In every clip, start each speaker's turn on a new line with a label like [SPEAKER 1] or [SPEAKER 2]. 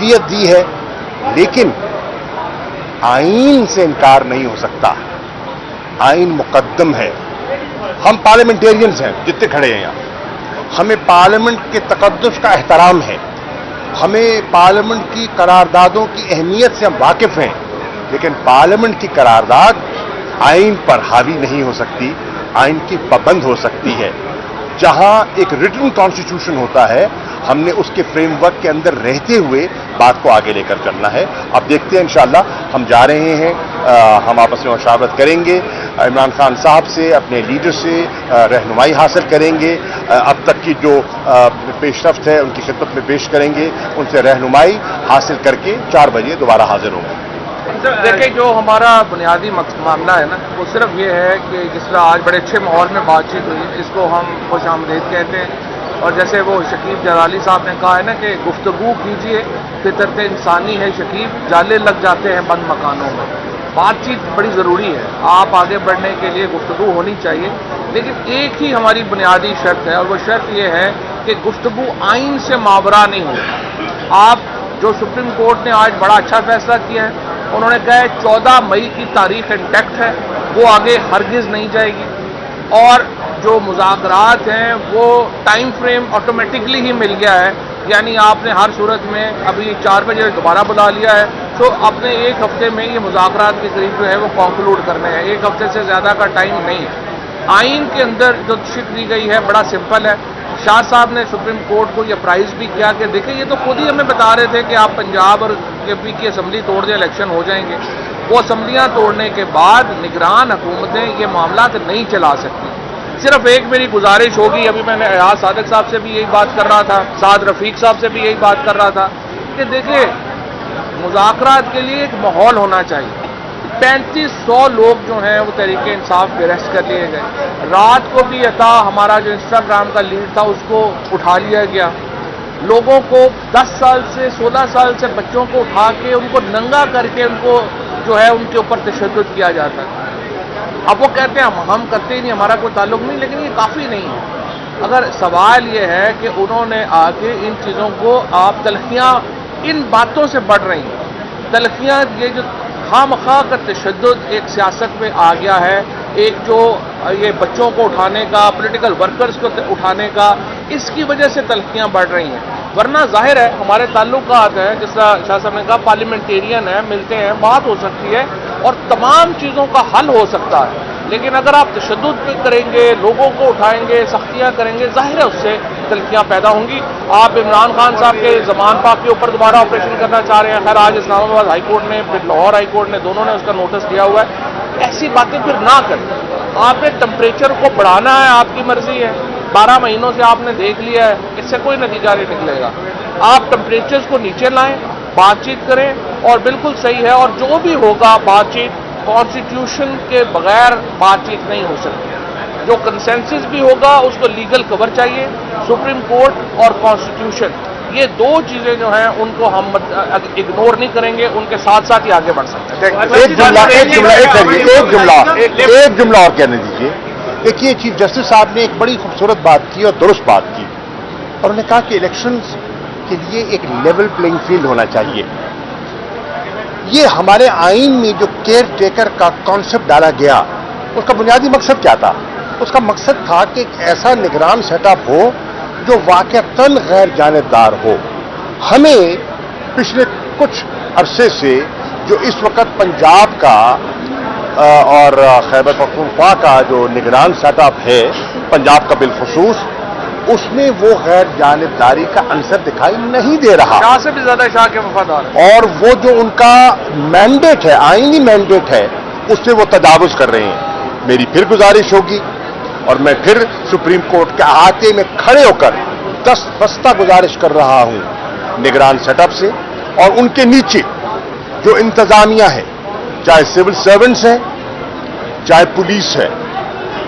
[SPEAKER 1] شخصیت دی ہے، لیکن آئین سے انکار نہیں ہو سکتا، آئین مقدم ہے۔ ہم پارلیمنٹیرینز ہیں جتنے کھڑے ہیں یہاں، ہمیں پارلیمنٹ کے تقدس کا احترام ہے، ہمیں پارلیمنٹ کی قراردادوں کی اہمیت سے ہم واقف ہیں، لیکن پارلیمنٹ کی قرارداد آئین پر حاوی نہیں ہو سکتی، آئین کی پابند ہو سکتی ہے۔ جہاں ایک ریٹن کانسٹیٹیوشن ہوتا ہے، ہم نے اس کے فریم ورک کے اندر رہتے ہوئے بات کو آگے لے کر چلنا ہے۔ اب دیکھتے ہیں انشاءاللہ، ہم جا رہے ہیں، ہم آپس میں مشاورت کریں گے، عمران خان صاحب سے، اپنے لیڈر سے رہنمائی حاصل کریں گے، اب تک کی جو پیش رفت ہے ان کی خدمت میں پیش کریں گے، ان سے رہنمائی حاصل کر کے 4 بجے دوبارہ حاضر ہوں گے۔
[SPEAKER 2] دیکھیں، جو ہمارا بنیادی معاملہ ہے نا، وہ صرف یہ ہے کہ جس طرح آج بڑے اچھے ماحول میں بات چیت ہوئی، جس کو ہم خوش آمدید کہتے ہیں، اور جیسے وہ شکیب جلالی صاحب نے کہا ہے نا کہ گفتگو کیجیے، فطرت انسانی ہے شکیب، جالے لگ جاتے ہیں بند مکانوں میں۔ بات چیت بڑی ضروری ہے، آپ آگے بڑھنے کے لیے گفتگو ہونی چاہیے، لیکن ایک ہی ہماری بنیادی شرط ہے، اور وہ شرط یہ ہے کہ گفتگو آئین سے ماورا نہیں ہو۔ آپ جو سپریم کورٹ نے آج بڑا اچھا فیصلہ کیا ہے، انہوں نے کہا ہے 14 مئی کی تاریخ انٹیکٹ ہے، وہ آگے ہرگز نہیں جائے گی، اور جو مذاکرات ہیں وہ ٹائم فریم آٹومیٹکلی ہی مل گیا ہے، یعنی آپ نے ہر صورت میں ابھی 4 بجے دوبارہ بلا لیا ہے، تو اپنے 1 ہفتے میں یہ مذاکرات کے قریب جو ہے وہ کنکلوڈ کرنے ہیں، 1 ہفتے سے زیادہ کا ٹائم نہیں ہے۔ آئین کے اندر جو شک دی گئی ہے بڑا سمپل ہے۔ شاہ صاحب نے سپریم کورٹ کو یہ پرائز بھی کیا کہ دیکھیں، یہ تو خود ہی ہمیں بتا رہے تھے کہ آپ پنجاب اور کے پی کی اسمبلی توڑ دیں الیکشن ہو جائیں گے۔ وہ اسمبلیاں توڑنے کے بعد نگران حکومتیں یہ معاملات نہیں چلا سکتی۔ صرف ایک میری گزارش ہوگی، ابھی میں نے ایاز صادق صاحب سے بھی یہی بات کر رہا تھا، سعد رفیق صاحب سے بھی یہی بات کر رہا تھا کہ دیکھیں، مذاکرات کے لیے ایک ماحول ہونا چاہیے۔ 3500 لوگ جو ہیں وہ تحریک انصاف کے اریسٹ کر لیے گئے۔ رات کو بھی عطا، ہمارا جو انسٹاگرام کا لیڈ تھا، اس کو اٹھا لیا گیا۔ لوگوں کو 10 سال سے 16 سال سے بچوں کو اٹھا کے ان کو ننگا کر کے ان کو جو ہے ان کے اوپر تشدد کیا جاتا ہے۔ اب وہ کہتے ہیں ہم کرتے ہی نہیں، ہمارا کوئی تعلق نہیں، لیکن یہ کافی نہیں ہے۔ اگر سوال یہ ہے کہ انہوں نے آگے ان چیزوں کو، آپ تلخیاں ان باتوں سے بڑھ رہی ہیں، تلخیاں، یہ جو خواہ کا تشدد ایک سیاست میں آ گیا ہے، ایک جو یہ بچوں کو اٹھانے کا، پولیٹیکل ورکرز کو اٹھانے کا، اس کی وجہ سے تلخیاں بڑھ رہی ہیں۔ ورنہ ظاہر ہے ہمارے تعلقات ہیں، جس طرح شاہ صاحب نے کہا پارلیمنٹیرین ہیں، ملتے ہیں، بات ہو سکتی ہے اور تمام چیزوں کا حل ہو سکتا ہے، لیکن اگر آپ تشدد کریں گے، لوگوں کو اٹھائیں گے، سختیاں کریں گے، ظاہر ہے اس سے تلخیاں پیدا ہوں گی۔ آپ عمران خان صاحب کے زمان پاک کے اوپر دوبارہ آپریشن کرنا چاہ رہے ہیں، خیر آج اسلام آباد ہائی کورٹ نے، پھر لاہور ہائی کورٹ نے، دونوں نے اس کا نوٹس دیا ہوا ہے۔ ایسی باتیں پھر نہ کریں۔ آپ نے ٹمپریچر کو بڑھانا ہے، آپ کی مرضی ہے، 12 مہینوں سے آپ نے دیکھ لیا ہے، اس سے کوئی نتیجہ نہیں نکلے گا۔ آپ ٹمپریچرز کو نیچے لائیں، بات چیت کریں، اور بالکل صحیح ہے، اور جو بھی ہوگا بات چیت کانسٹیٹیوشن کے بغیر بات چیت نہیں ہو سکتی۔ جو کنسنسس بھی ہوگا اس کو لیگل کور چاہیے، سپریم کورٹ اور کانسٹیٹیوشن، یہ 2 چیزیں جو ہیں ان کو ہم اگنور نہیں کریں گے، ان کے ساتھ ساتھ ہی آگے بڑھ سکتے ہیں۔
[SPEAKER 1] ایک جملہ اور کہنے دیجیے۔ دیکھیے، چیف جسٹس صاحب نے ایک بڑی خوبصورت بات کی اور درست بات کی، اور انہوں نے کہا کہ الیکشنز کے لیے ایک لیول پلینگ فیلڈ ہونا چاہیے۔ یہ ہمارے آئین میں جو کیئر ٹیکر کا کانسیپٹ ڈالا گیا، اس کا بنیادی مقصد کیا تھا؟ اس کا مقصد تھا کہ ایک ایسا نگران سیٹ اپ ہو جو واقعتاً غیر جانبدار ہو۔ ہمیں پچھلے کچھ عرصے سے جو اس وقت پنجاب کا اور خیبر پختونخوا کا جو نگران سیٹ اپ ہے، پنجاب کا بالخصوص، اس میں وہ غیر جانبداری کا عنصر دکھائی نہیں دے رہا۔
[SPEAKER 2] شاہ سے بھی زیادہ شاہ کے وفادار ہیں،
[SPEAKER 1] اور وہ جو ان کا مینڈیٹ ہے، آئینی مینڈیٹ ہے، اس سے وہ تجاوز کر رہے ہیں۔ میری پھر گزارش ہوگی، اور میں پھر سپریم کورٹ کے احاطے میں کھڑے ہو کر دستبستہ گزارش کر رہا ہوں نگران سیٹ اپ سے، اور ان کے نیچے جو انتظامیہ ہے، چاہے سول سرونٹس ہیں، چاہے پولیس ہے،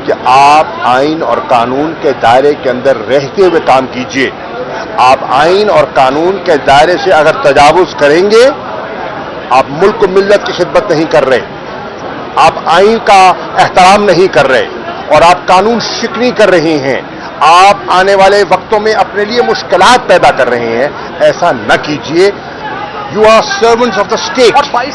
[SPEAKER 1] کہ آپ آئین اور قانون کے دائرے کے اندر رہتے ہوئے کام کیجئے۔ آپ آئین اور قانون کے دائرے سے اگر تجاوز کریں گے، آپ ملک و ملت کی خدمت نہیں کر رہے، آپ آئین کا احترام نہیں کر رہے، اور آپ قانون شکنی کر رہے ہیں، آپ آنے والے وقتوں میں اپنے لیے مشکلات پیدا کر رہے ہیں۔ ایسا نہ کیجئے۔ You are servants of the state.
[SPEAKER 2] اور 22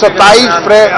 [SPEAKER 1] 27